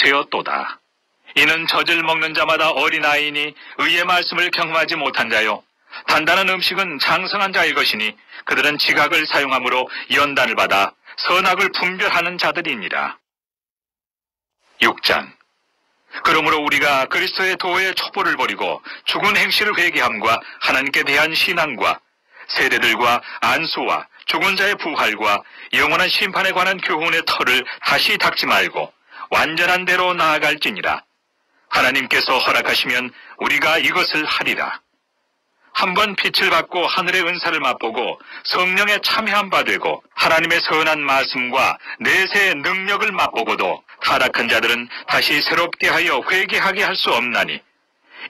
되었도다. 이는 젖을 먹는 자마다 어린아이니 의의 말씀을 경험하지 못한 자요. 단단한 음식은 장성한 자일 것이니 그들은 지각을 사용함으로 연단을 받아 선악을 분별하는 자들이니라. 6장. 그러므로 우리가 그리스도의 도의 촛불을 버리고 죽은 행실을 회개함과 하나님께 대한 신앙과 세대들과 안수와 죽은 자의 부활과 영원한 심판에 관한 교훈의 털을 다시 닦지 말고 완전한 대로 나아갈지니라. 하나님께서 허락하시면 우리가 이것을 하리라. 한번 빛을 받고 하늘의 은사를 맛보고 성령에 참여한 바 되고 하나님의 선한 말씀과 내세의 능력을 맛보고도 타락한 자들은 다시 새롭게 하여 회개하게 할 수 없나니,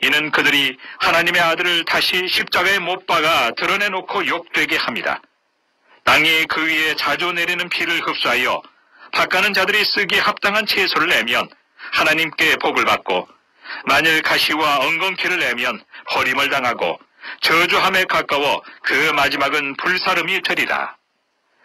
이는 그들이 하나님의 아들을 다시 십자가에 못 박아 드러내놓고 욕되게 합니다. 땅이 그 위에 자주 내리는 비를 흡수하여 밭가는 자들이 쓰기에 합당한 채소를 내면 하나님께 복을 받고, 만일 가시와 엉겅퀴를 내면 버림을 당하고 저주함에 가까워 그 마지막은 불사름이 되리라.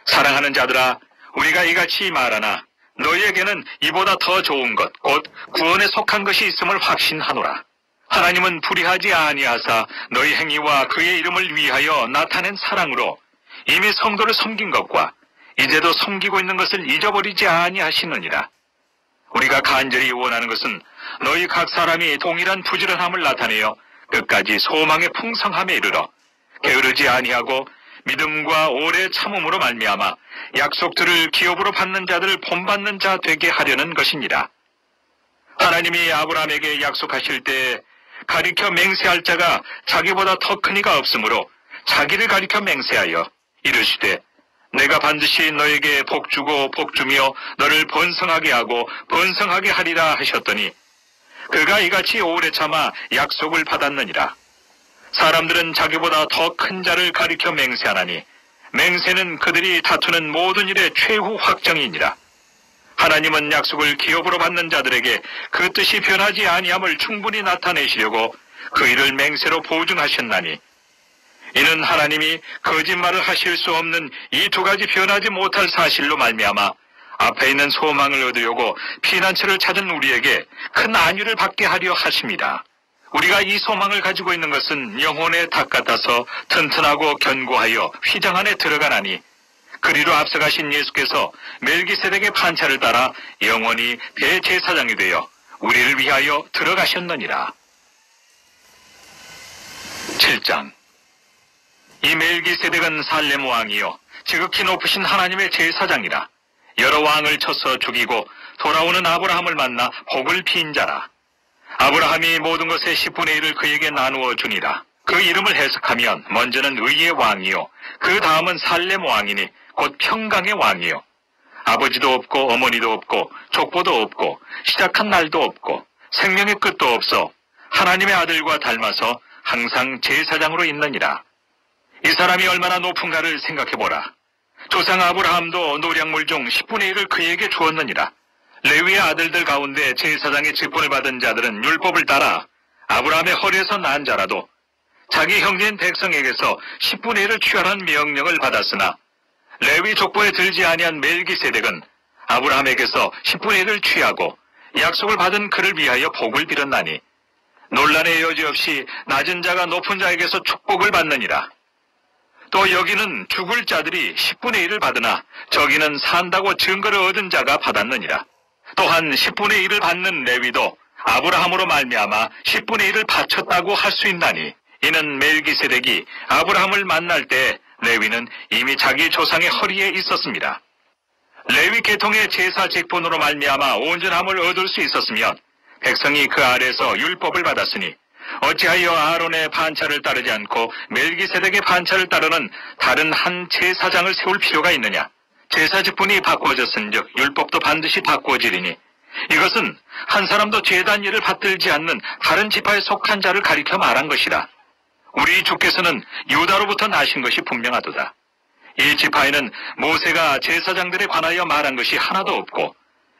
사랑하는 자들아, 우리가 이같이 말하나 너희에게는 이보다 더 좋은 것, 곧 구원에 속한 것이 있음을 확신하노라. 하나님은 불의하지 아니하사 너희 행위와 그의 이름을 위하여 나타낸 사랑으로 이미 성도를 섬긴 것과 이제도 섬기고 있는 것을 잊어버리지 아니하시느니라. 우리가 간절히 원하는 것은 너희 각 사람이 동일한 부지런함을 나타내어 끝까지 소망의 풍성함에 이르러 게으르지 아니하고 믿음과 오래 참음으로 말미암아 약속들을 기업으로 받는 자들을 본받는 자 되게 하려는 것이니라. 하나님이 아브라함에게 약속하실 때 가리켜 맹세할 자가 자기보다 더 큰 이가 없으므로 자기를 가리켜 맹세하여 이르시되 내가 반드시 너에게 복주고 복주며 너를 번성하게 하고 번성하게 하리라 하셨더니 그가 이같이 오래 참아 약속을 받았느니라. 사람들은 자기보다 더 큰 자를 가리켜 맹세하나니 맹세는 그들이 다투는 모든 일의 최후 확정이니라. 하나님은 약속을 기업으로 받는 자들에게 그 뜻이 변하지 아니함을 충분히 나타내시려고 그 일을 맹세로 보증하셨나니, 이는 하나님이 거짓말을 하실 수 없는 이 두 가지 변하지 못할 사실로 말미암아 앞에 있는 소망을 얻으려고 피난처를 찾은 우리에게 큰 안위를 받게 하려 하십니다. 우리가 이 소망을 가지고 있는 것은 영혼의 닭 같아서 튼튼하고 견고하여 휘장 안에 들어가나니, 그리로 앞서가신 예수께서 멜기세덱의 판차를 따라 영원히 대제사장이 되어 우리를 위하여 들어가셨느니라. 7장. 이 멜기세덱은 살렘 왕이요 지극히 높으신 하나님의 제사장이라. 여러 왕을 쳐서 죽이고 돌아오는 아브라함을 만나 복을 빈 자라. 아브라함이 모든 것의 10분의 1을 그에게 나누어 주니라. 그 이름을 해석하면 먼저는 의의 왕이요 그 다음은 살렘 왕이니 곧 평강의 왕이요, 아버지도 없고 어머니도 없고 족보도 없고 시작한 날도 없고 생명의 끝도 없어 하나님의 아들과 닮아서 항상 제사장으로 있느니라. 이 사람이 얼마나 높은가를 생각해보라. 조상 아브라함도 노량물 중 10분의 1을 그에게 주었느니라. 레위의 아들들 가운데 제사장의 직분을 받은 자들은 율법을 따라 아브라함의 허리에서 난 자라도 자기 형제인 백성에게서 10분의 1을 취하라는 명령을 받았으나, 레위 족보에 들지 아니한 멜기세덱은 아브라함에게서 10분의 1을 취하고 약속을 받은 그를 위하여 복을 빌었나니, 논란의 여지 없이 낮은 자가 높은 자에게서 축복을 받느니라. 또 여기는 죽을 자들이 10분의 1을 받으나 저기는 산다고 증거를 얻은 자가 받았느니라. 또한 10분의 1을 받는 레위도 아브라함으로 말미암아 10분의 1을 바쳤다고 할 수 있나니, 이는 멜기세덱이 아브라함을 만날 때 레위는 이미 자기 조상의 허리에 있었습니다. 레위 계통의 제사 직분으로 말미암아 온전함을 얻을 수 있었으면 백성이 그 아래에서 율법을 받았으니 어찌하여 아론의 반차를 따르지 않고 멜기세덱의 반차를 따르는 다른 한 제사장을 세울 필요가 있느냐? 제사 직분이 바꾸어졌은즉 율법도 반드시 바꾸어지리니, 이것은 한 사람도 제단 일을 받들지 않는 다른 지파에 속한 자를 가리켜 말한 것이라. 우리 주께서는 유다로부터 나신 것이 분명하도다. 이 지파에는 모세가 제사장들에 관하여 말한 것이 하나도 없고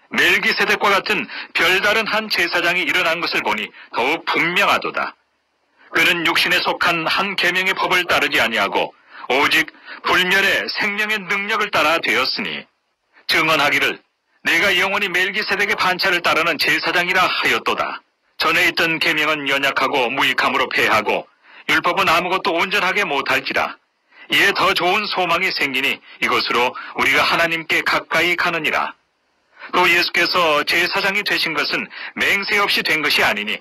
멜기세덱과 같은 별다른 한 제사장이 일어난 것을 보니 더욱 분명하도다. 그는 육신에 속한 한 계명의 법을 따르지 아니하고 오직 불멸의 생명의 능력을 따라 되었으니, 증언하기를 내가 영원히 멜기세덱의 반차를 따르는 제사장이라 하였도다. 전에 있던 계명은 연약하고 무익함으로 패하고 율법은 아무것도 온전하게 못할지라. 이에 더 좋은 소망이 생기니 이것으로 우리가 하나님께 가까이 가느니라. 또 예수께서 제사장이 되신 것은 맹세 없이 된 것이 아니니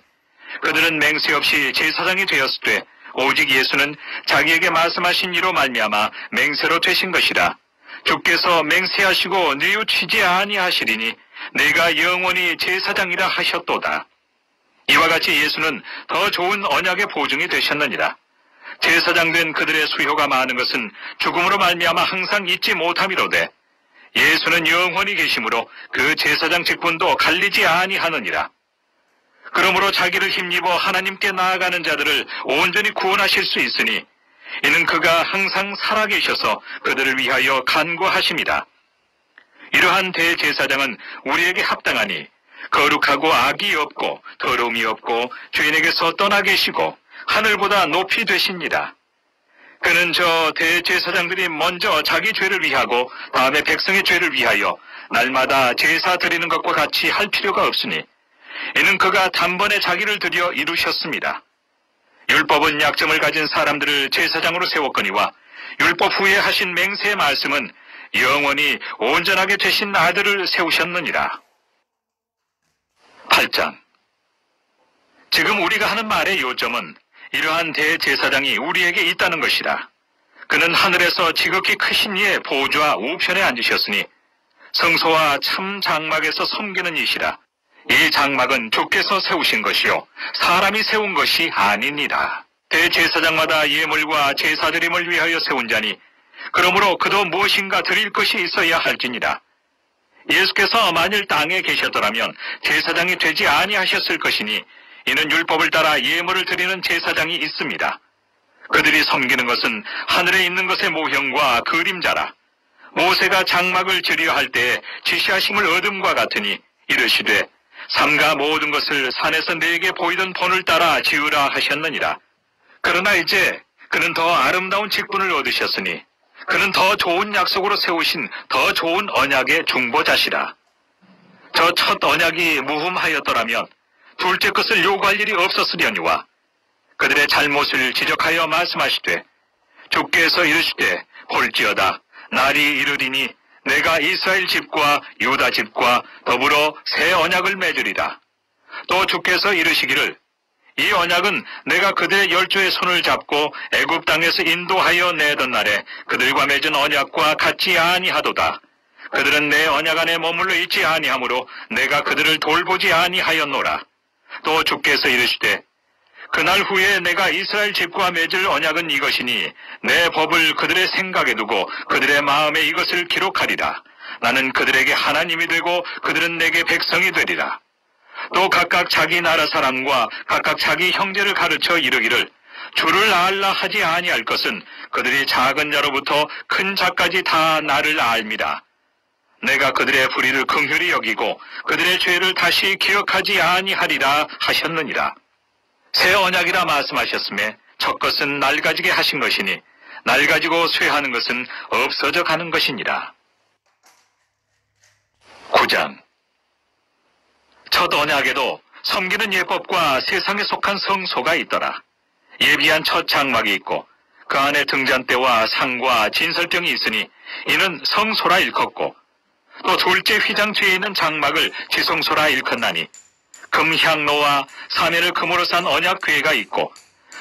그들은 맹세 없이 제사장이 되었으되 오직 예수는 자기에게 말씀하신 이로 말미암아 맹세로 되신 것이라. 주께서 맹세하시고 뉘우치지 아니하시리니 내가 영원히 제사장이라 하셨도다. 이와 같이 예수는 더 좋은 언약의 보증이 되셨느니라. 제사장 된 그들의 수요가 많은 것은 죽음으로 말미암아 항상 잊지 못함이로되 예수는 영원히 계심으로 그 제사장 직분도 갈리지 아니하느니라. 그러므로 자기를 힘입어 하나님께 나아가는 자들을 온전히 구원하실 수 있으니 이는 그가 항상 살아계셔서 그들을 위하여 간구하심이다. 이러한 대제사장은 우리에게 합당하니 거룩하고 악이 없고 더러움이 없고 주인에게서 떠나 계시고 하늘보다 높이 되십니다. 그는 저 대제사장들이 먼저 자기 죄를 위하고 다음에 백성의 죄를 위하여 날마다 제사 드리는 것과 같이 할 필요가 없으니 이는 그가 단번에 자기를 드려 이루셨습니다. 율법은 약점을 가진 사람들을 제사장으로 세웠거니와 율법 후에 하신 맹세의 말씀은 영원히 온전하게 되신 아들을 세우셨느니라. 8장. 지금 우리가 하는 말의 요점은 이러한 대제사장이 우리에게 있다는 것이라. 그는 하늘에서 지극히 크신 이의 보좌 우편에 앉으셨으니 성소와 참 장막에서 섬기는 이시라. 이 장막은 주께서 세우신 것이요 사람이 세운 것이 아니니라. 대제사장마다 예물과 제사드림을 위하여 세운 자니 그러므로 그도 무엇인가 드릴 것이 있어야 할지니라. 예수께서 만일 땅에 계셨더라면 제사장이 되지 아니하셨을 것이니 이는 율법을 따라 예물을 드리는 제사장이 있습니다. 그들이 섬기는 것은 하늘에 있는 것의 모형과 그림자라. 모세가 장막을 지으려 할 때에 지시하심을 얻음과 같으니 이르시되 삼가 모든 것을 산에서 내게 보이던 본을 따라 지으라 하셨느니라. 그러나 이제 그는 더 아름다운 직분을 얻으셨으니 그는 더 좋은 약속으로 세우신 더 좋은 언약의 중보자시라. 저 첫 언약이 무흠하였더라면 둘째 것을 요구할 일이 없었으려니와 그들의 잘못을 지적하여 말씀하시되 주께서 이르시되 볼지어다 날이 이르리니 내가 이스라엘 집과 유다 집과 더불어 새 언약을 맺으리라. 또 주께서 이르시기를 이 언약은 내가 그들의 열조의 손을 잡고 애굽 땅에서 인도하여 내던 날에 그들과 맺은 언약과 같지 아니하도다. 그들은 내 언약 안에 머물러 있지 아니하므로 내가 그들을 돌보지 아니하였노라. 또 주께서 이르시되 그날 후에 내가 이스라엘 집과 맺을 언약은 이것이니 내 법을 그들의 생각에 두고 그들의 마음에 이것을 기록하리라. 나는 그들에게 하나님이 되고 그들은 내게 백성이 되리라. 또 각각 자기 나라 사람과 각각 자기 형제를 가르쳐 이르기를 주를 알라 하지 아니할 것은 그들이 작은 자로부터 큰 자까지 다 나를 알미라. 내가 그들의 불의를 긍휼히 여기고 그들의 죄를 다시 기억하지 아니하리라 하셨느니라. 새 언약이라 말씀하셨음에 첫 것은 낡아지게 하신 것이니 낡아지고 쇠하는 것은 없어져 가는 것이니라. 9장. 첫 언약에도 섬기는 예법과 세상에 속한 성소가 있더라. 예비한 첫 장막이 있고 그 안에 등잔대와 상과 진설병이 있으니 이는 성소라 일컫고 또 둘째 휘장 뒤에 있는 장막을 지성소라 일컫나니 금향로와 사면을 금으로 산 언약궤가 있고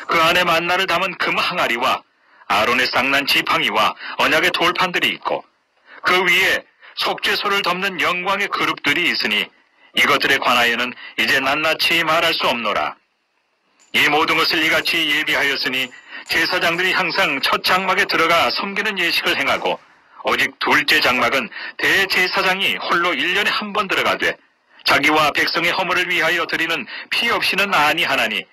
그 안에 만나를 담은 금 항아리와 아론의 쌍난 지팡이와 언약의 돌판들이 있고 그 위에 속죄소를 덮는 영광의 그룹들이 있으니 이것들에 관하여는 이제 낱낱이 말할 수 없노라. 이 모든 것을 이같이 예비하였으니 제사장들이 항상 첫 장막에 들어가 섬기는 예식을 행하고 오직 둘째 장막은 대제사장이 홀로 1년에 한 번 들어가되 자기와 백성의 허물을 위하여 드리는 피 없이는 아니하나니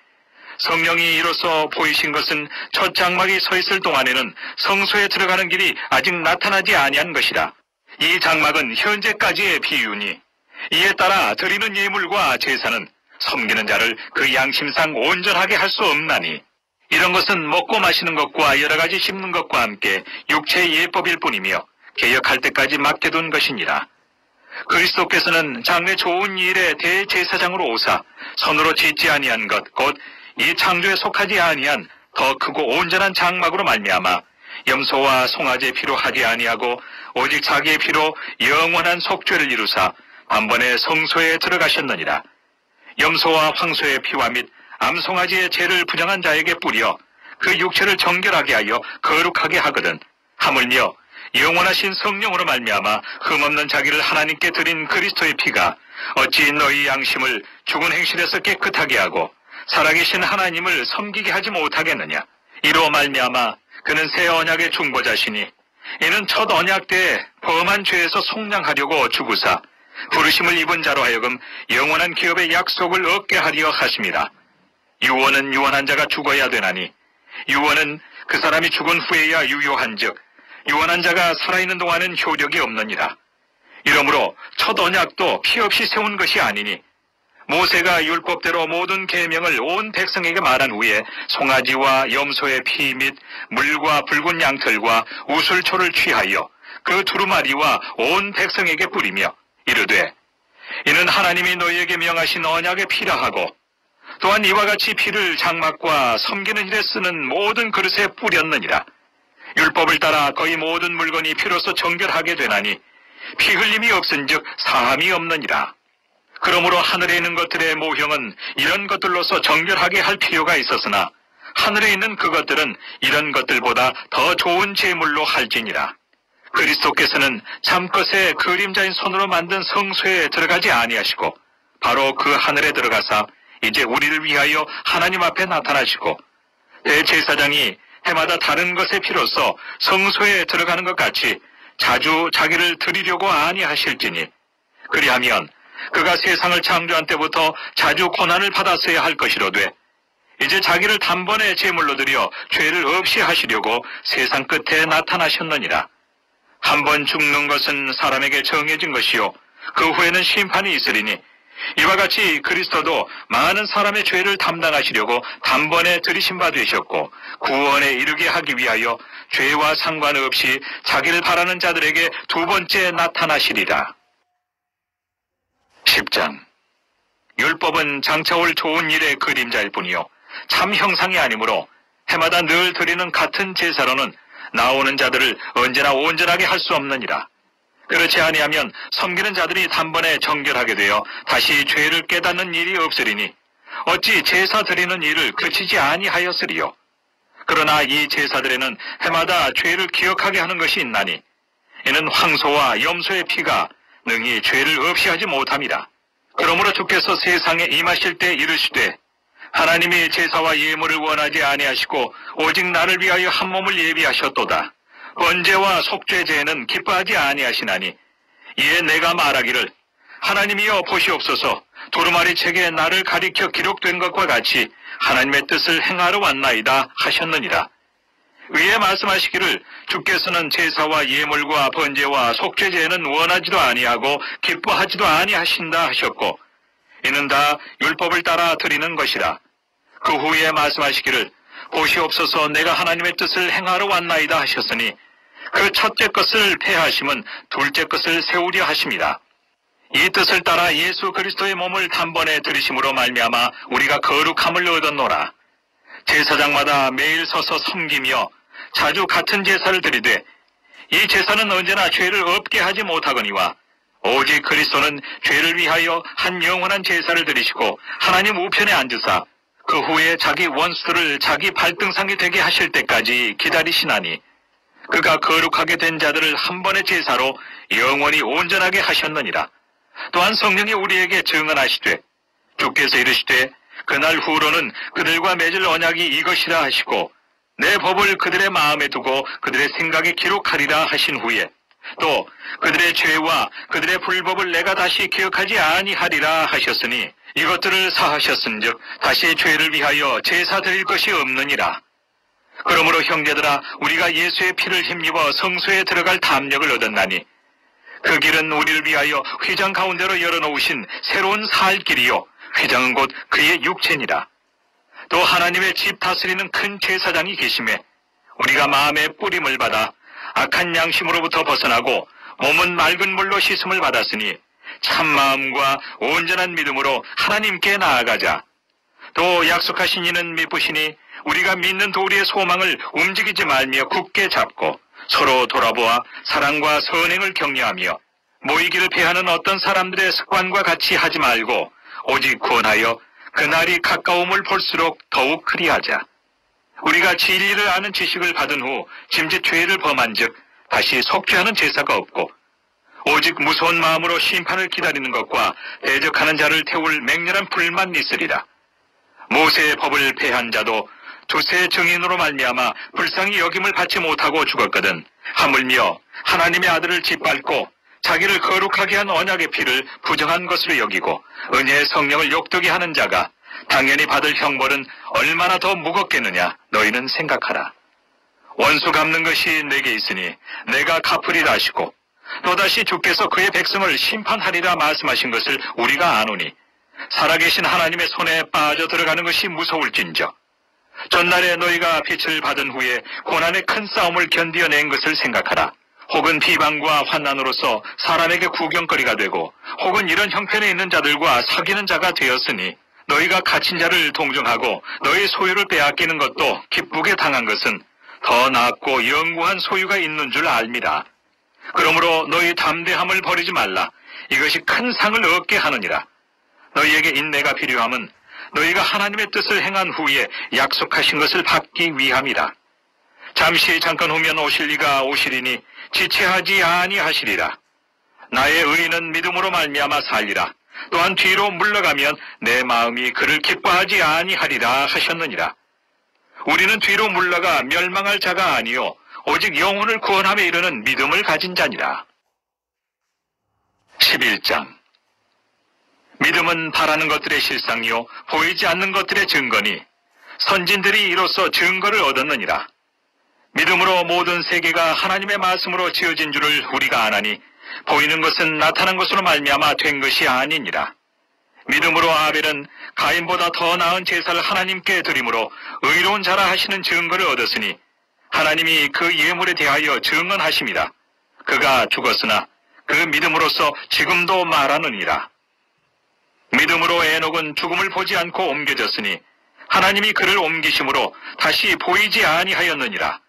성령이 이로써 보이신 것은 첫 장막이 서 있을 동안에는 성소에 들어가는 길이 아직 나타나지 아니한 것이라. 이 장막은 현재까지의 비유니 이에 따라 드리는 예물과 제사는 섬기는 자를 그 양심상 온전하게 할 수 없나니 이런 것은 먹고 마시는 것과 여러 가지 씹는 것과 함께 육체의 예법일 뿐이며 개혁할 때까지 맡겨둔 것이니라. 그리스도께서는 장래 좋은 일의 대제사장으로 오사 손으로 짓지 아니한 것 곧 이 창조에 속하지 아니한 더 크고 온전한 장막으로 말미암아 염소와 송아지의 피로 하지 아니하고 오직 자기의 피로 영원한 속죄를 이루사 단번에 성소에 들어가셨느니라. 염소와 황소의 피와 및 암송아지의 죄를 부정한 자에게 뿌려 그 육체를 정결하게 하여 거룩하게 하거든. 하물며 영원하신 성령으로 말미암아 흠없는 자기를 하나님께 드린 그리스도의 피가 어찌 너희 양심을 죽은 행실에서 깨끗하게 하고 살아계신 하나님을 섬기게 하지 못하겠느냐. 이로 말미암아 그는 새 언약의 중보자시니 이는 첫 언약 때 범한 죄에서 속량하려고 죽으사 부르심을 입은 자로 하여금 영원한 기업의 약속을 얻게 하려 하심이라. 유언은 유언한 자가 죽어야 되나니 유언은 그 사람이 죽은 후에야 유효한즉 유언한 자가 살아있는 동안은 효력이 없느니라. 이러므로 첫 언약도 피 없이 세운 것이 아니니 모세가 율법대로 모든 계명을 온 백성에게 말한 후에 송아지와 염소의 피 및 물과 붉은 양털과 우슬초를 취하여 그 두루마리와 온 백성에게 뿌리며 이르되 이는 하나님이 너희에게 명하신 언약의 피라 하고 또한 이와 같이 피를 장막과 섬기는 일에 쓰는 모든 그릇에 뿌렸느니라. 율법을 따라 거의 모든 물건이 피로써 정결하게 되나니 피 흘림이 없은즉 사함이 없느니라. 그러므로 하늘에 있는 것들의 모형은 이런 것들로서 정결하게 할 필요가 있었으나 하늘에 있는 그것들은 이런 것들보다 더 좋은 제물로 할지니라. 그리스도께서는 참것의 그림자인 손으로 만든 성소에 들어가지 아니하시고 바로 그 하늘에 들어가사 이제 우리를 위하여 하나님 앞에 나타나시고 대제사장이 해마다 다른 것의 피로써 성소에 들어가는 것 같이 자주 자기를 드리려고 아니하실지니 그리하면 그가 세상을 창조한 때부터 자주 고난을 받았어야 할 것이로되 이제 자기를 단번에 제물로 드려 죄를 없이 하시려고 세상 끝에 나타나셨느니라. 한 번 죽는 것은 사람에게 정해진 것이요 그 후에는 심판이 있으리니 이와 같이 그리스도도 많은 사람의 죄를 담당하시려고 단번에 들이신 바 되셨고 구원에 이르게 하기 위하여 죄와 상관없이 자기를 바라는 자들에게 두 번째 나타나시리라. 10장. 율법은 장차 올 좋은 일의 그림자일 뿐이요 참 형상이 아니므로 해마다 늘 드리는 같은 제사로는 나오는 자들을 언제나 온전하게 할 수 없느니라. 그렇지 아니하면 섬기는 자들이 단번에 정결하게 되어 다시 죄를 깨닫는 일이 없으리니 어찌 제사 드리는 일을 그치지 아니하였으리요. 그러나 이 제사들에는 해마다 죄를 기억하게 하는 것이 있나니 이는 황소와 염소의 피가 능히 죄를 없이 하지 못함이라. 그러므로 주께서 세상에 임하실 때 이르시되 하나님이 제사와 예물을 원하지 아니하시고 오직 나를 위하여 한 몸을 예비하셨도다. 번제와 속죄제에는 기뻐하지 아니하시나니 이에 내가 말하기를 하나님이여 보시옵소서 두루마리 책에 나를 가리켜 기록된 것과 같이 하나님의 뜻을 행하러 왔나이다 하셨느니라. 위에 말씀하시기를 주께서는 제사와 예물과 번제와 속죄제에는 원하지도 아니하고 기뻐하지도 아니하신다 하셨고 이는 다 율법을 따라 드리는 것이라. 그 후에 말씀하시기를 보시옵소서 내가 하나님의 뜻을 행하러 왔나이다 하셨으니 그 첫째 것을 폐하심은 둘째 것을 세우려 하심이라. 이 뜻을 따라 예수 그리스도의 몸을 단번에 들이심으로 말미암아 우리가 거룩함을 얻었노라. 제사장마다 매일 서서 섬기며 자주 같은 제사를 드리되 이 제사는 언제나 죄를 없게 하지 못하거니와 오직 그리스도는 죄를 위하여 한 영원한 제사를 드리시고 하나님 우편에 앉으사 그 후에 자기 원수들을 자기 발등상이 되게 하실 때까지 기다리시나니 그가 거룩하게 된 자들을 한 번의 제사로 영원히 온전하게 하셨느니라. 또한 성령이 우리에게 증언하시되 주께서 이르시되 그날 후로는 그들과 맺을 언약이 이것이라 하시고 내 법을 그들의 마음에 두고 그들의 생각에 기록하리라 하신 후에 또 그들의 죄와 그들의 불법을 내가 다시 기억하지 아니하리라 하셨으니 이것들을 사하셨은즉 다시 죄를 위하여 제사 드릴 것이 없느니라. 그러므로 형제들아 우리가 예수의 피를 힘입어 성소에 들어갈 담력을 얻었나니 그 길은 우리를 위하여 휘장 가운데로 열어놓으신 새로운 살 길이요 휘장은 곧 그의 육체니라. 또 하나님의 집 다스리는 큰 제사장이 계심에 우리가 마음의 뿌림을 받아 악한 양심으로부터 벗어나고 몸은 맑은 물로 씻음을 받았으니 참마음과 온전한 믿음으로 하나님께 나아가자. 또 약속하신 이는 미쁘시니 우리가 믿는 도리의 소망을 움직이지 말며 굳게 잡고 서로 돌아보아 사랑과 선행을 격려하며 모이기를 피하는 어떤 사람들의 습관과 같이 하지 말고 오직 권하여 그날이 가까움을 볼수록 더욱 그리하자. 우리가 진리를 아는 지식을 받은 후 짐짓 죄를 범한 즉 다시 속죄하는 제사가 없고 오직 무서운 마음으로 심판을 기다리는 것과 대적하는 자를 태울 맹렬한 불만 있으리라. 모세의 법을 폐한 자도 두세 증인으로 말미암아 불쌍히 여김을 받지 못하고 죽었거든. 하물며 하나님의 아들을 짓밟고 자기를 거룩하게 한 언약의 피를 부정한 것으로 여기고 은혜의 성령을 욕되게 하는 자가 당연히 받을 형벌은 얼마나 더 무겁겠느냐 너희는 생각하라. 원수 갚는 것이 내게 있으니 내가 갚으리라 하시고 또다시 주께서 그의 백성을 심판하리라 말씀하신 것을 우리가 아노니 살아계신 하나님의 손에 빠져 들어가는 것이 무서울진저 전날에 너희가 빛을 받은 후에 고난의 큰 싸움을 견디어낸 것을 생각하라. 혹은 비방과 환난으로서 사람에게 구경거리가 되고 혹은 이런 형편에 있는 자들과 사귀는 자가 되었으니 너희가 갇힌 자를 동정하고 너희 소유를 빼앗기는 것도 기쁘게 당한 것은 더 낫고 영구한 소유가 있는 줄 알미라. 그러므로 너희 담대함을 버리지 말라. 이것이 큰 상을 얻게 하느니라. 너희에게 인내가 필요함은 너희가 하나님의 뜻을 행한 후에 약속하신 것을 받기 위함이라. 잠깐 후면 오실 이가 오시리니 지체하지 아니하시리라. 나의 의인은 믿음으로 말미암아 살리라. 또한 뒤로 물러가면 내 마음이 그를 기뻐하지 아니하리라 하셨느니라. 우리는 뒤로 물러가 멸망할 자가 아니요 오직 영혼을 구원함에 이르는 믿음을 가진 자니라. 11장. 믿음은 바라는 것들의 실상이요 보이지 않는 것들의 증거니 선진들이 이로써 증거를 얻었느니라. 믿음으로 모든 세계가 하나님의 말씀으로 지어진 줄을 우리가 아나니 보이는 것은 나타난 것으로 말미암아 된 것이 아니니라. 믿음으로 아벨은 가인보다 더 나은 제사를 하나님께 드림으로 의로운 자라 하시는 증거를 얻었으니 하나님이 그 예물에 대하여 증언하심이라. 그가 죽었으나 그 믿음으로써 지금도 말하느니라. 믿음으로 에녹은 죽음을 보지 않고 옮겨졌으니 하나님이 그를 옮기심으로 다시 보이지 아니하였느니라.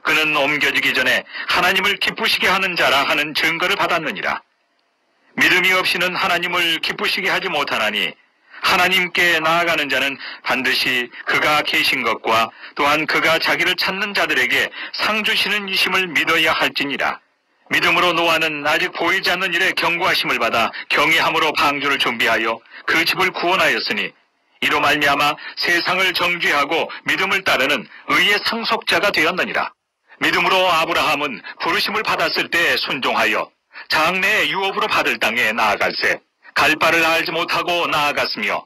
그는 옮겨지기 전에 하나님을 기쁘시게 하는 자라 하는 증거를 받았느니라. 믿음이 없이는 하나님을 기쁘시게 하지 못하나니 하나님께 나아가는 자는 반드시 그가 계신 것과 또한 그가 자기를 찾는 자들에게 상 주시는 이심을 믿어야 할지니라. 믿음으로 노아는 아직 보이지 않는 일에 경고하심을 받아 경외함으로 방주를 준비하여 그 집을 구원하였으니 이로 말미암아 세상을 정죄하고 믿음을 따르는 의의 상속자가 되었느니라. 믿음으로 아브라함은 부르심을 받았을 때 순종하여 장래의 유업으로 받을 땅에 나아갈새 갈 바를 알지 못하고 나아갔으며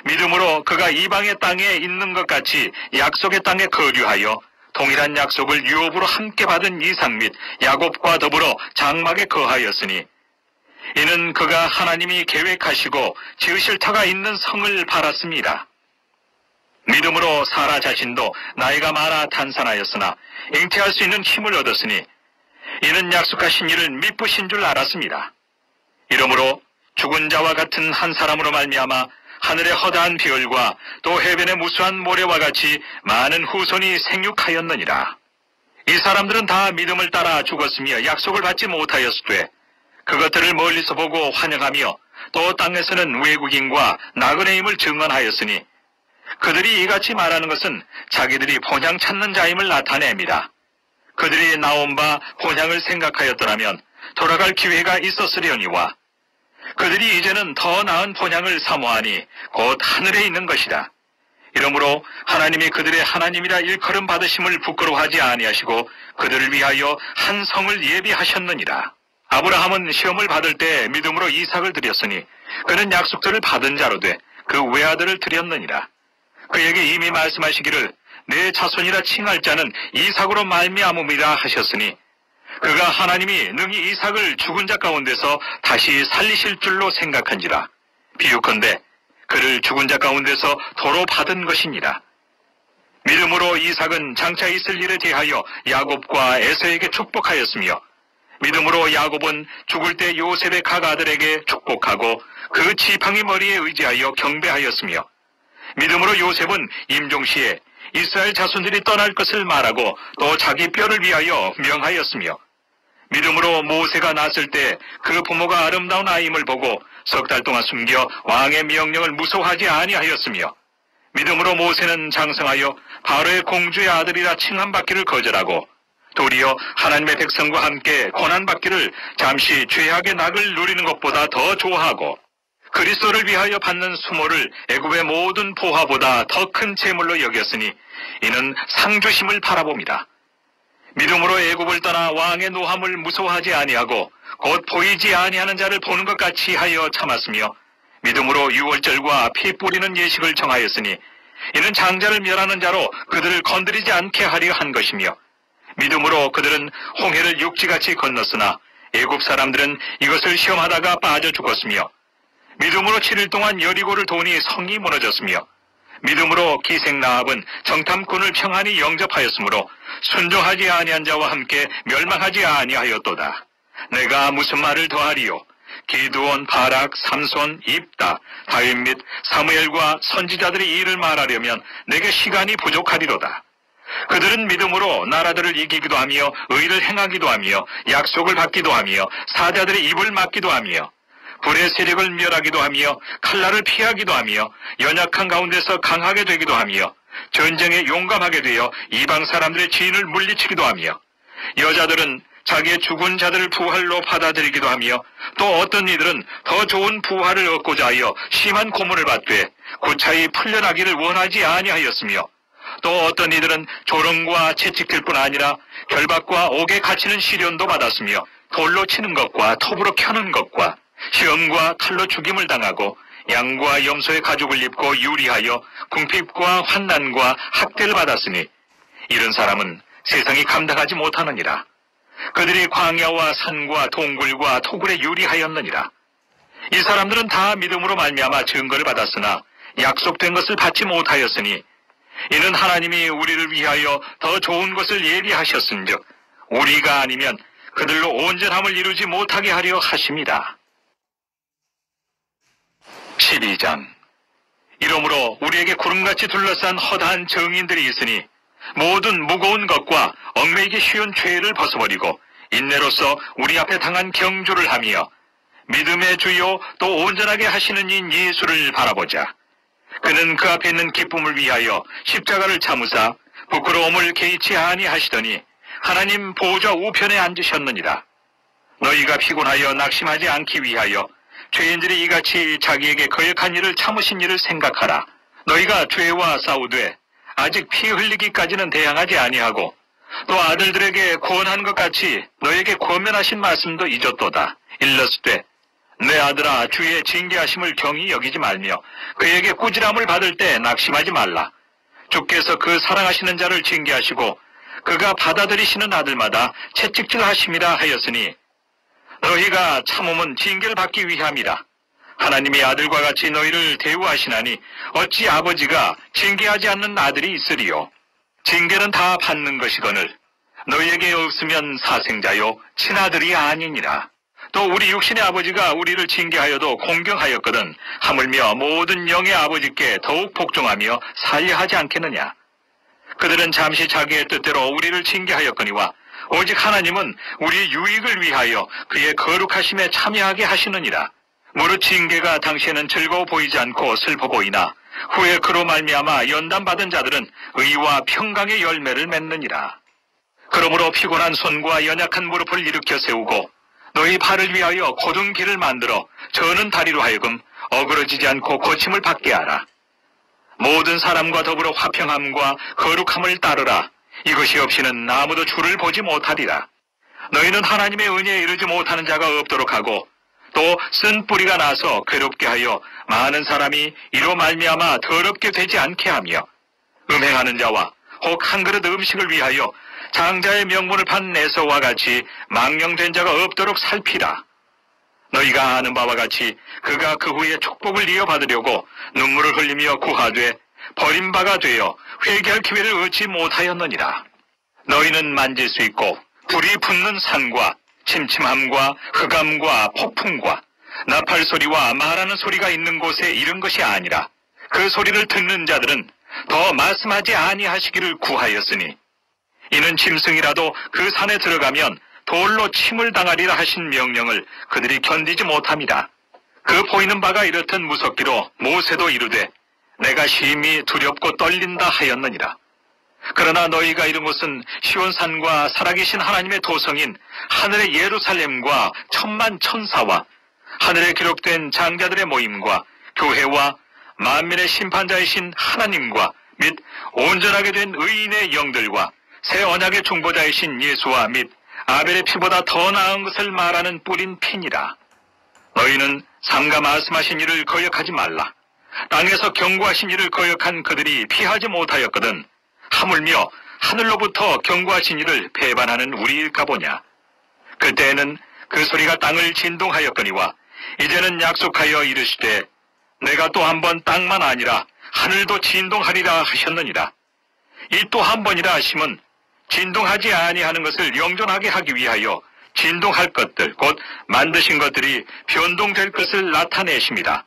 믿음으로 그가 이방의 땅에 있는 것 같이 약속의 땅에 거류하여 동일한 약속을 유업으로 함께 받은 이삭 및 야곱과 더불어 장막에 거하였으니 이는 그가 하나님이 계획하시고 지으실 터가 있는 성을 바랐습니다. 믿음으로 사라 자신도 나이가 많아 탄산하였으나 잉태할 수 있는 힘을 얻었으니 이는 약속하신 이를 미쁘신 줄 알았습니다. 이러므로 죽은 자와 같은 한 사람으로 말미암아 하늘의 허다한 별과 또 해변의 무수한 모래와 같이 많은 후손이 생육하였느니라. 이 사람들은 다 믿음을 따라 죽었으며 약속을 받지 못하였으되 그것들을 멀리서 보고 환영하며 또 땅에서는 외국인과 나그네임을 증언하였으니 그들이 이같이 말하는 것은 자기들이 본향 찾는 자임을 나타냅니다. 그들이 나온 바 본향을 생각하였더라면 돌아갈 기회가 있었으려니와 그들이 이제는 더 나은 본향을 사모하니 곧 하늘에 있는 것이다. 이러므로 하나님이 그들의 하나님이라 일컬음 받으심을 부끄러워하지 아니하시고 그들을 위하여 한 성을 예비하셨느니라. 아브라함은 시험을 받을 때 믿음으로 이삭을 드렸으니 그는 약속들을 받은 자로 돼 그 외아들을 드렸느니라. 그에게 이미 말씀하시기를 내 자손이라 칭할 자는 이삭으로 말미암음이라 하셨으니 그가 하나님이 능히 이삭을 죽은 자 가운데서 다시 살리실 줄로 생각한지라. 비유컨대 그를 죽은 자 가운데서 도로 받은 것이니라. 믿음으로 이삭은 장차 있을 일에 대하여 야곱과 에서에게 축복하였으며 믿음으로 야곱은 죽을 때 요셉의 각 아들에게 축복하고 그 지팡이 머리에 의지하여 경배하였으며, 믿음으로 요셉은 임종시에 이스라엘 자손들이 떠날 것을 말하고 또 자기 뼈를 위하여 명하였으며, 믿음으로 모세가 낳았을 때 그 부모가 아름다운 아임을 보고 석 달 동안 숨겨 왕의 명령을 무소하지 아니하였으며, 믿음으로 모세는 장성하여 바로의 공주의 아들이라 칭함받기를 거절하고 도리어 하나님의 백성과 함께 고난받기를 잠시 죄악의 낙을 누리는 것보다 더 좋아하고 그리스도를 위하여 받는 수모를 애굽의 모든 보화보다 더 큰 재물로 여겼으니 이는 상주심을 바라봅니다. 믿음으로 애굽을 떠나 왕의 노함을 무서워하지 아니하고 곧 보이지 아니하는 자를 보는 것 같이 하여 참았으며, 믿음으로 유월절과 피 뿌리는 예식을 정하였으니 이는 장자를 멸하는 자로 그들을 건드리지 않게 하려 한 것이며, 믿음으로 그들은 홍해를 육지같이 건넜으나 애굽 사람들은 이것을 시험하다가 빠져 죽었으며, 믿음으로 7일 동안 여리고를 도니 성이 무너졌으며, 믿음으로 기생 라합은 정탐꾼을 평안히 영접하였으므로 순종하지 아니한 자와 함께 멸망하지 아니하였도다. 내가 무슨 말을 더하리요? 기드온, 바락, 삼손, 입다, 다윗 및 사무엘과 선지자들의 일을 말하려면 내게 시간이 부족하리로다. 그들은 믿음으로 나라들을 이기기도 하며 의를 행하기도 하며 약속을 받기도 하며 사자들의 입을 막기도 하며 불의 세력을 멸하기도 하며 칼날을 피하기도 하며 연약한 가운데서 강하게 되기도 하며 전쟁에 용감하게 되어 이방 사람들의 지인을 물리치기도 하며, 여자들은 자기의 죽은 자들을 부활로 받아들이기도 하며 또 어떤 이들은 더 좋은 부활을 얻고자 하여 심한 고문을 받되 구차히 풀려나기를 원하지 아니하였으며, 또 어떤 이들은 조롱과 채찍질 뿐 아니라 결박과 옥에 갇히는 시련도 받았으며 돌로 치는 것과 톱으로 켜는 것과 시험과 칼로 죽임을 당하고 양과 염소의 가죽을 입고 유리하여 궁핍과 환난과 학대를 받았으니 이런 사람은 세상이 감당하지 못하느니라. 그들이 광야와 산과 동굴과 토굴에 유리하였느니라. 이 사람들은 다 믿음으로 말미암아 증거를 받았으나 약속된 것을 받지 못하였으니 이는 하나님이 우리를 위하여 더 좋은 것을 예비하셨은즉 우리가 아니면 그들로 온전함을 이루지 못하게 하려 하심이다. 12장. 이러므로 우리에게 구름같이 둘러싼 허다한 정인들이 있으니 모든 무거운 것과 얽매이기 쉬운 죄를 벗어버리고 인내로서 우리 앞에 당한 경주를 하며 믿음의 주요 또 온전하게 하시는 인 예수를 바라보자. 그는 그 앞에 있는 기쁨을 위하여 십자가를 참으사 부끄러움을 개의치 아니하시더니 하나님 보좌 우편에 앉으셨느니라. 너희가 피곤하여 낙심하지 않기 위하여 죄인들이 이같이 자기에게 거역한 일을 참으신 일을 생각하라. 너희가 죄와 싸우되 아직 피 흘리기까지는 대항하지 아니하고 또 아들들에게 권한 것 같이 너에게 권면하신 말씀도 잊었도다. 일렀으되 내 아들아 주의 징계하심을 경히 여기지 말며 그에게 꾸지람을 받을 때 낙심하지 말라. 주께서 그 사랑하시는 자를 징계하시고 그가 받아들이시는 아들마다 채찍질하심이라 하였으니 너희가 참음은 징계를 받기 위함이라. 하나님이 아들과 같이 너희를 대우하시나니 어찌 아버지가 징계하지 않는 아들이 있으리요. 징계는 다 받는 것이거늘 너희에게 없으면 사생자요 친아들이 아니니라. 또 우리 육신의 아버지가 우리를 징계하여도 공경하였거든 하물며 모든 영의 아버지께 더욱 복종하며 살려 하지 않겠느냐. 그들은 잠시 자기의 뜻대로 우리를 징계하였거니와 오직 하나님은 우리의 유익을 위하여 그의 거룩하심에 참여하게 하시느니라. 무릇 징계가 당시에는 즐거워 보이지 않고 슬퍼 보이나 후에 그로 말미암아 연단받은 자들은 의와 평강의 열매를 맺느니라. 그러므로 피곤한 손과 연약한 무릎을 일으켜 세우고 너희 발을 위하여 곧은 길을 만들어 저는 다리로 하여금 어그러지지 않고 고침을 받게 하라. 모든 사람과 더불어 화평함과 거룩함을 따르라. 이것이 없이는 아무도 주를 보지 못하리라. 너희는 하나님의 은혜에 이르지 못하는 자가 없도록 하고 또 쓴 뿌리가 나서 괴롭게 하여 많은 사람이 이로 말미암아 더럽게 되지 않게 하며 음행하는 자와 혹 한 그릇 음식을 위하여 장자의 명분을 판 에서와 같이 망령된 자가 없도록 살피라. 너희가 아는 바와 같이 그가 그 후에 축복을 이어받으려고 눈물을 흘리며 구하되 버림바가 되어 회개할 기회를 얻지 못하였느니라. 너희는 만질 수 있고 불이 붙는 산과 침침함과 흑암과 폭풍과 나팔 소리와 말하는 소리가 있는 곳에 이른 것이 아니라 그 소리를 듣는 자들은 더 말씀하지 아니하시기를 구하였으니 이는 짐승이라도 그 산에 들어가면 돌로 침을 당하리라 하신 명령을 그들이 견디지 못함이다. 그 보이는 바가 이렇듯 무섭기로 모세도 이르되 내가 심히 두렵고 떨린다 하였느니라. 그러나 너희가 이른 곳은 시온산과 살아계신 하나님의 도성인 하늘의 예루살렘과 천만 천사와 하늘에 기록된 장자들의 모임과 교회와 만민의 심판자이신 하나님과 및 온전하게 된 의인의 영들과 새 언약의 중보자이신 예수와 및 아벨의 피보다 더 나은 것을 말하는 뿌린 피니라. 너희는 삼가 말씀하신 이를 거역하지 말라. 땅에서 경고하신 이를 거역한 그들이 피하지 못하였거든 하물며 하늘로부터 경고하신 이를 배반하는 우리일까 보냐. 그때에는 그 소리가 땅을 진동하였거니와 이제는 약속하여 이르시되 내가 또 한 번 땅만 아니라 하늘도 진동하리라 하셨느니라. 이 또 한 번이라 하심은 진동하지 아니하는 것을 영존하게 하기 위하여 진동할 것들 곧 만드신 것들이 변동될 것을 나타내십니다.